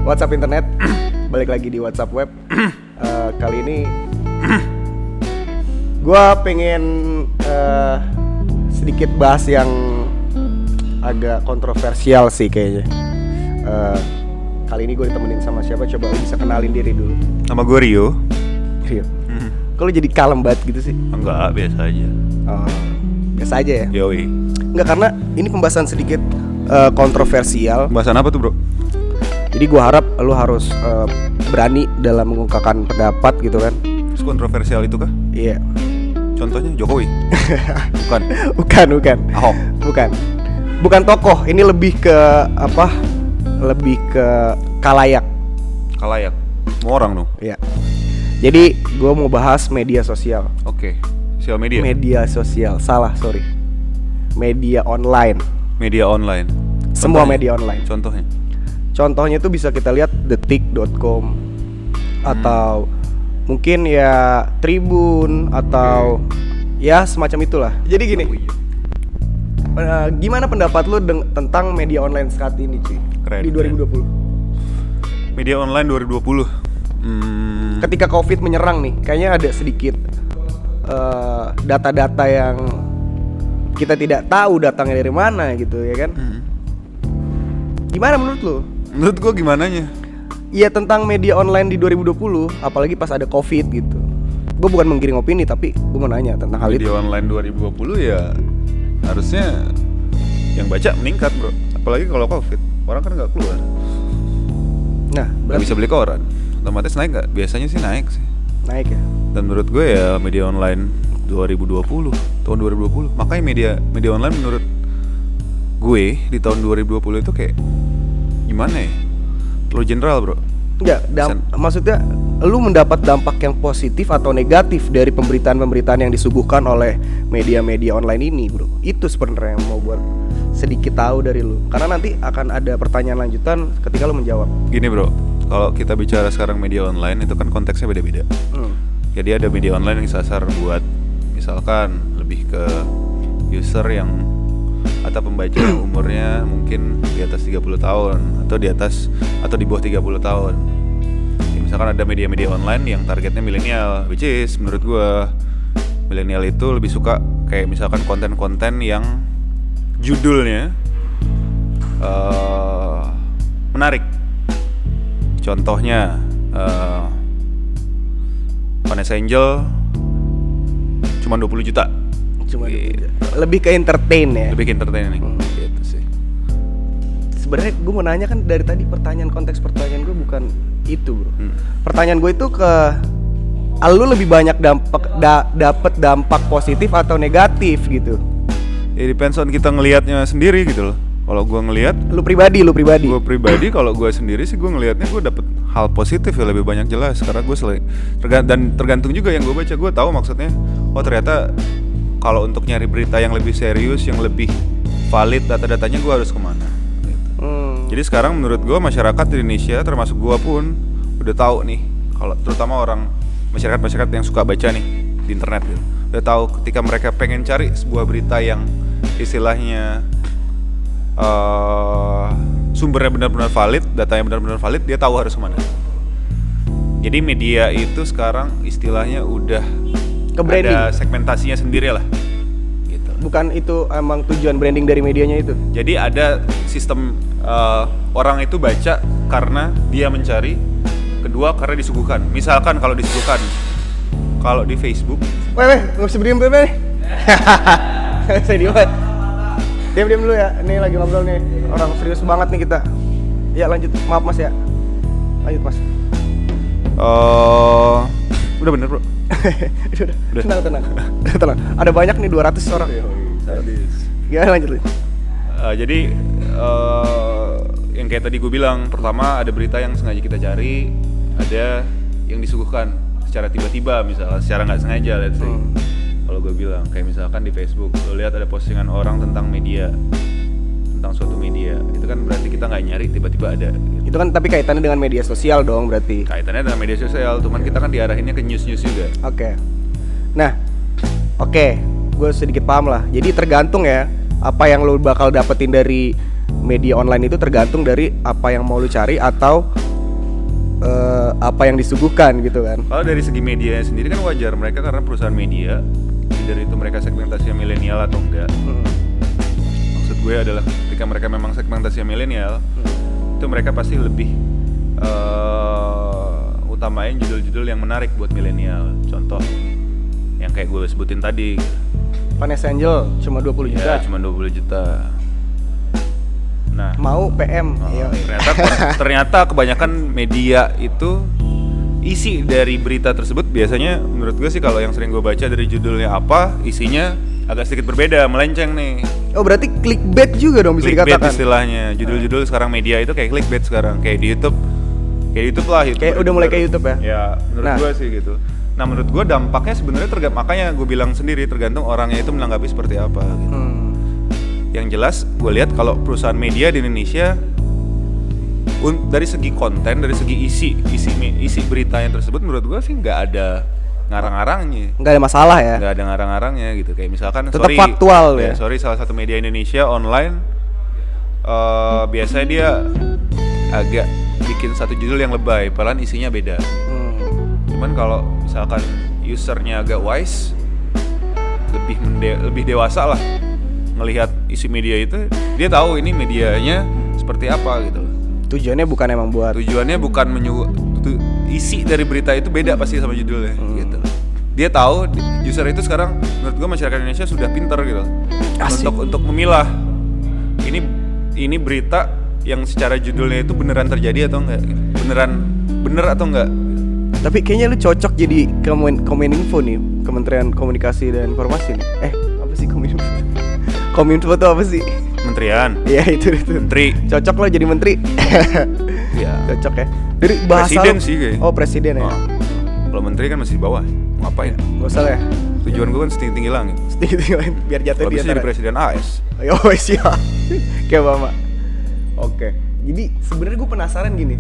WhatsApp internet. Balik lagi di WhatsApp web. Kali ini gue pengen sedikit bahas yang agak kontroversial sih kayaknya. Kali ini gue ditemenin sama siapa? Coba lu bisa kenalin diri dulu. Nama gue Rio. Rio. Kok lu jadi kalem banget gitu sih? Enggak, biasa aja. Biasa aja ya? Yoi. Enggak, karena ini pembahasan sedikit kontroversial. Pembahasan apa tuh bro? Jadi gue harap lu harus berani dalam mengungkapkan pendapat gitu kan. Terus kontroversial itu kah? Iya. Contohnya Jokowi? Bukan. Bukan. Ahok? Bukan tokoh. Ini lebih ke apa? Lebih ke kalayak. Kalayak? Mau orang dong? Iya. Jadi gue mau bahas media sosial. Oke. Sosial media? Media sosial. Salah, sorry. Media online. Media online. Semua Contohnya? media online. Contohnya Contohnya tuh bisa kita lihat detik.com atau mungkin ya Tribun atau ya semacam itulah. Jadi gini, gimana pendapat lu tentang media online saat ini cuy? Keren, di 2020? Media online 2020. Ketika Covid menyerang nih, kayaknya ada sedikit data-data yang kita tidak tahu datangnya dari mana gitu ya kan? Gimana menurut lu? Menurut gue gimananya? Iya, tentang media online di 2020, apalagi pas ada Covid gitu. Gue bukan menggiring opini, tapi gue mau nanya tentang hal itu. Media online 2020 ya harusnya yang baca meningkat bro. Apalagi kalau Covid, orang kan nggak keluar, Nah, nggak bisa beli koran, otomatis naik nggak? Biasanya sih naik sih. naik ya. Dan menurut gue ya media online 2020, tahun 2020. Makanya media online menurut gue di tahun 2020 itu kayak gimana ya? Terlalu general bro. Enggak, maksudnya lu mendapat dampak yang positif atau negatif dari pemberitaan-pemberitaan yang disuguhkan oleh media-media online ini, bro. Itu sebenarnya yang mau buat sedikit tahu dari lu. Karena nanti akan ada pertanyaan lanjutan ketika lu menjawab. Gini bro, kalau kita bicara sekarang media online itu kan konteksnya beda-beda. Jadi ada media online yang disasar buat misalkan lebih ke user yang atau pembaca yang umurnya mungkin di atas 30 tahun atau di atas atau di bawah 30 tahun. Ya, misalkan ada media-media online yang targetnya milenial, which is menurut gua milenial itu lebih suka kayak misalkan konten-konten yang judulnya menarik. Contohnya Vanessa Angel cuma 20 juta. Cuma lebih ke entertain ya. Lebih ke entertaining gitu sih. Sebenarnya gue mau nanya kan dari tadi konteks pertanyaan gue bukan itu, bro. Pertanyaan gue itu ke lu lebih banyak dapat dampak positif atau negatif gitu. Ya depends on kita ngelihatnya sendiri gitu loh. Kalau gue ngelihat, Lu pribadi. gue pribadi kalau gue sendiri sih gue ngelihatnya gue dapet hal positif ya lebih banyak jelas karena gue dan tergantung juga yang gue baca. Gue tahu maksudnya, oh ternyata kalau untuk nyari berita yang lebih serius, yang lebih valid data-datanya gue harus kemana gitu. Jadi sekarang menurut gue masyarakat di Indonesia termasuk gue pun udah tahu nih, kalau terutama orang masyarakat yang suka baca nih di internet gitu, udah tahu ketika mereka pengen cari sebuah berita yang istilahnya sumbernya benar-benar valid, datanya benar-benar valid, dia tahu harus kemana. Jadi media itu sekarang istilahnya udah ada segmentasinya sendiri lah gitu. Bukan itu emang tujuan branding dari medianya itu? Jadi ada sistem orang itu baca karena dia mencari, kedua karena disuguhkan. Misalkan kalau disuguhkan, kalau di Facebook, Weh, nggak usah diem nih. Saya diam dulu ya. Ini lagi ngobrol nih, orang serius banget nih kita. Ya lanjut, maaf mas ya. Lanjut mas. Udah bener bro. Udah. Tenang. Ada banyak nih 200 orang. Gimana lanjut? Jadi yang kayak tadi gue bilang, pertama ada berita yang sengaja kita cari, ada yang disuguhkan secara tiba-tiba, misalnya secara nggak sengaja, let's say. Kalau gue bilang kayak misalkan di Facebook, lo lihat ada postingan orang tentang media, tentang suatu media, itu kan berarti kita nggak nyari, tiba-tiba ada. Gitu. Itu kan tapi kaitannya dengan media sosial dong berarti. Kaitannya dengan media sosial, cuman kita kan diarahinnya ke news-news juga. Oke. Nah, gue sedikit paham lah. Jadi tergantung ya, apa yang lo bakal dapetin dari media online itu tergantung dari apa yang mau lo cari atau apa yang disuguhkan gitu kan. Kalau dari segi media sendiri kan wajar, mereka karena perusahaan media, dari itu mereka segmentasinya milenial atau enggak. Maksud gue adalah ketika mereka memang segmentasinya milenial, itu mereka pasti lebih utamain judul-judul yang menarik buat milenial. Contoh yang kayak gue sebutin tadi, Vanessa Angel cuma 20 juta. ya cuma 20 juta. Nah, Mau PM. Iya. ternyata kebanyakan media itu isi dari berita tersebut biasanya menurut gue sih, kalau yang sering gue baca dari judulnya apa, isinya agak sedikit berbeda, melenceng nih. Oh, berarti clickbait juga dong bisa Clickbait dikatakan. istilahnya. Judul-judul sekarang media itu kayak clickbait sekarang, kayak di YouTube. Kayak YouTube lah itu. Kayak udah mulai kayak YouTube ya? Ya, menurut Nah. gue sih gitu. Nah, menurut gue dampaknya sebenarnya makanya gue bilang sendiri tergantung orangnya itu menanggapi seperti apa gitu. Yang jelas gue lihat kalau perusahaan media di Indonesia dari segi konten, dari segi isi beritanya tersebut, menurut gue sih nggak ada ngarang-ngarangnya. Nggak ada masalah ya. Nggak ada ngarang-ngarangnya gitu. Kayak misalkan Tetap faktual ya. Sorry, salah satu media Indonesia online biasanya dia agak bikin satu judul yang lebay, padahal isinya beda. Cuman kalau misalkan usernya agak wise, lebih dewasa lah ngelihat isi media itu, dia tahu ini medianya seperti apa gitu. Tujuannya bukan emang buat Tujuannya bukan isi dari berita itu beda pasti sama judulnya gitu. Dia tahu user itu sekarang, menurut gue masyarakat Indonesia sudah pintar gitu. Asik. Untuk memilah ini berita yang secara judulnya itu beneran terjadi atau enggak, bener atau enggak. Tapi kayaknya lu cocok jadi Kominfo nih, Kementerian Komunikasi dan Informasi nih. Apa sih Kominfo? Kominfo tuh apa sih? Menterian, Iya itu. menteri. Cocok lo jadi menteri. Ya. Cocok ya. Dari bahasa Presiden lo- sih kayaknya. Oh, presiden ya. Oh. Kalau menteri kan masih di bawah. Mau ngapain? Gak usah lah ya. Tujuan gue kan setinggi langit. Sedikit biar jatuh Kalau di bisa jadi antara. presiden AS. Yo siap. Kayak Mama. Oke. Jadi sebenarnya gue penasaran gini.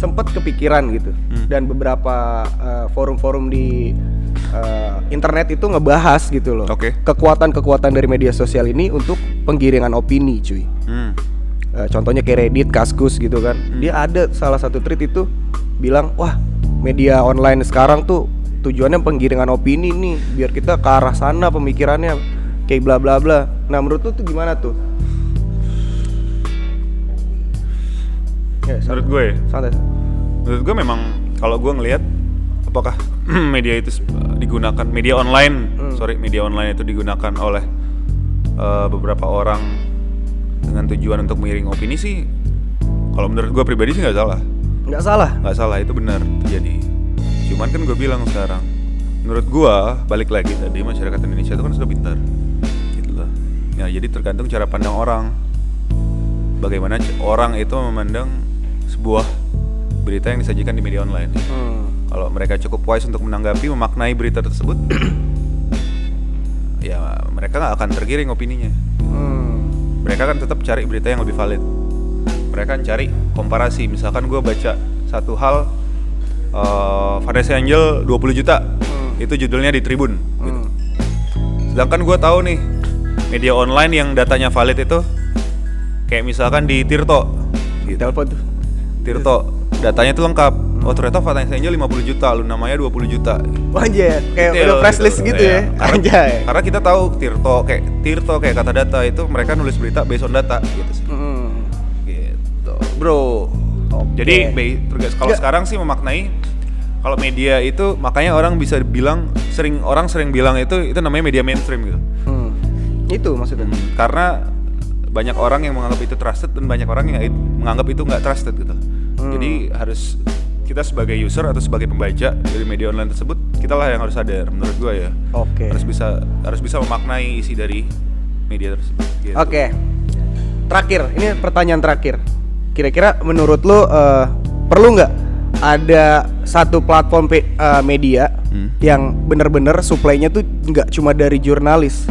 Sempet kepikiran gitu. Dan beberapa forum-forum di internet itu ngebahas gitu loh. Oke. Kekuatan-kekuatan dari media sosial ini untuk penggiringan opini, cuy. Contohnya kayak Reddit, Kaskus gitu kan. Dia ada salah satu tweet itu bilang, wah media online sekarang tuh tujuannya penggiringan opini nih, biar kita ke arah sana pemikirannya kayak bla bla bla. Nah menurut lu tuh gimana tuh? Ya, Menurut gue, santai. menurut gue memang kalau gue ngelihat apakah media itu digunakan media online itu digunakan oleh beberapa orang dengan tujuan untuk mengiring opini sih, kalau menurut gue pribadi sih nggak salah, itu benar terjadi. Cuman kan gue bilang sekarang, menurut gue balik lagi tadi, masyarakat Indonesia itu kan sudah pintar gitu loh ya. Jadi tergantung cara pandang orang, bagaimana orang itu memandang sebuah berita yang disajikan di media online. Kalau mereka cukup wise untuk menanggapi, memaknai berita tersebut, ya mereka nggak akan tergiring opininya. Mereka kan tetap cari berita yang lebih valid. Mereka kan cari komparasi. Misalkan gue baca satu hal, Vanessa Angel 20 juta, itu judulnya di Tribun gitu. Sedangkan gue tahu nih, media online yang datanya valid itu kayak misalkan di Tirto gitu. Telepon tuh. Tirto, datanya itu lengkap. Oh ternyata Vanessa Angel 50 juta, lu namanya 20 juta. Wajah kayak Detail udah press list gitu ya. Anjay. Karena kita tahu Tirto kayak kata data itu mereka nulis berita based on data gitu sih. Gitu. Bro. Jadi kalau sekarang sih memaknai, kalau media itu makanya orang bisa bilang orang sering bilang itu namanya media mainstream gitu. Itu maksudnya. Karena banyak orang yang menganggap itu trusted dan banyak orang yang menganggap itu nggak trusted gitu. Jadi harus kita sebagai user atau sebagai pembaca dari media online tersebut, kita lah yang harus sadar menurut gua ya. Oke. Harus bisa memaknai isi dari media tersebut gitu. Oke. Terakhir, ini pertanyaan terakhir. Kira-kira menurut lo perlu nggak ada satu platform media yang bener-bener supply-nya tuh nggak cuma dari jurnalis.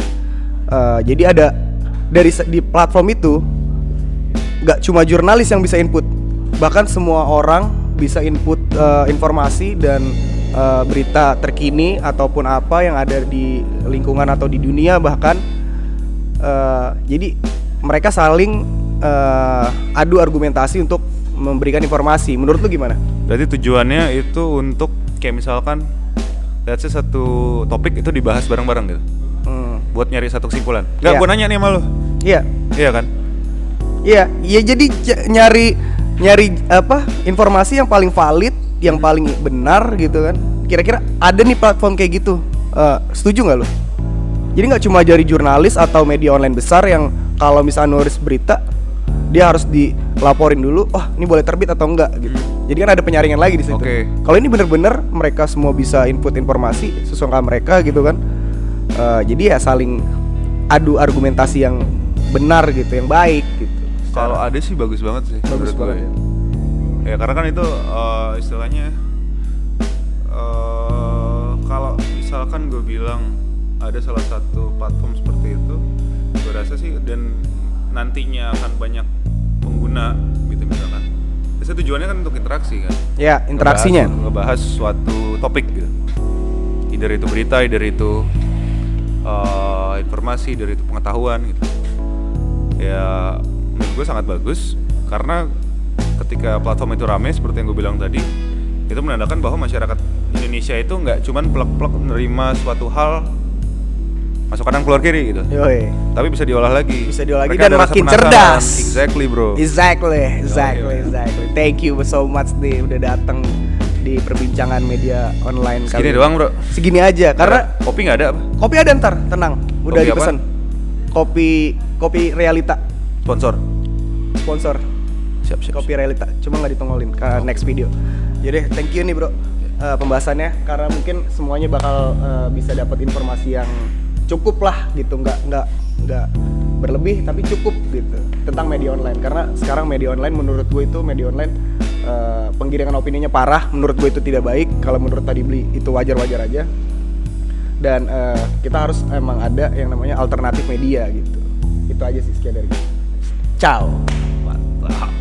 Jadi ada di platform itu nggak cuma jurnalis yang bisa input, bahkan semua orang bisa input informasi dan berita terkini ataupun apa yang ada di lingkungan atau di dunia bahkan. Jadi mereka saling adu argumentasi untuk memberikan informasi. Menurut lu gimana? Berarti tujuannya itu untuk kayak misalkan let's say satu topik itu dibahas bareng-bareng gitu. Buat nyari satu kesimpulan. Enggak, gua nanya nih sama lu. Iya. Iya kan? Iya, jadi nyari apa informasi yang paling valid, yang paling benar gitu kan. Kira-kira ada nih platform kayak gitu. Setuju nggak lo? Jadi nggak cuma dari jurnalis atau media online besar yang kalau misalnya nulis berita dia harus dilaporin dulu, ini boleh terbit atau enggak gitu. Jadi kan ada penyaringan lagi di situ. Oke. Kalau ini bener-bener mereka semua bisa input informasi sesuai mereka gitu kan. Jadi ya saling adu argumentasi yang benar gitu, yang baik gitu. Kalau ada sih bagus banget sih. Bagus banget. Ya karena kan itu istilahnya kalau misalkan gue bilang ada salah satu platform seperti itu, gue rasa sih dan nantinya akan banyak pengguna gitu misalkan. Biasanya tujuannya kan untuk interaksi kan. Ya, interaksinya. Ngebahas suatu topik gitu. Either itu berita, either itu informasi, dari itu pengetahuan gitu. Ya menurut gue sangat bagus karena ketika platform itu rame seperti yang gue bilang tadi, itu menandakan bahwa masyarakat Indonesia itu nggak cuman plek-plek menerima suatu hal masuk kanan keluar kiri gitu. Yoi. Tapi bisa diolah lagi. Bisa diolah lagi Mereka dan ada makin rasa penasaran. cerdas. Exactly bro. Exactly. Iya. Thank you so much nih udah datang di perbincangan media online kali Segini ini. doang bro. Segini aja karena Kopi nggak ada apa? kopi ada ntar, tenang. Udah Kopi dipesan. Kopi Realita Sponsor. sponsor. Siap. Kopi Realita, cuma nggak ditongolin ke next video. Jadi thank you nih bro pembahasannya karena mungkin semuanya bakal bisa dapat informasi yang cukup lah gitu, nggak berlebih tapi cukup gitu tentang media online karena sekarang media online menurut gue itu media online penggiringan opininya parah, menurut gue itu tidak baik. Kalau menurut tadi beli itu wajar-wajar aja dan kita harus emang ada yang namanya alternatif media gitu. Itu aja sih sekian dari gue. Ciao. Mantap.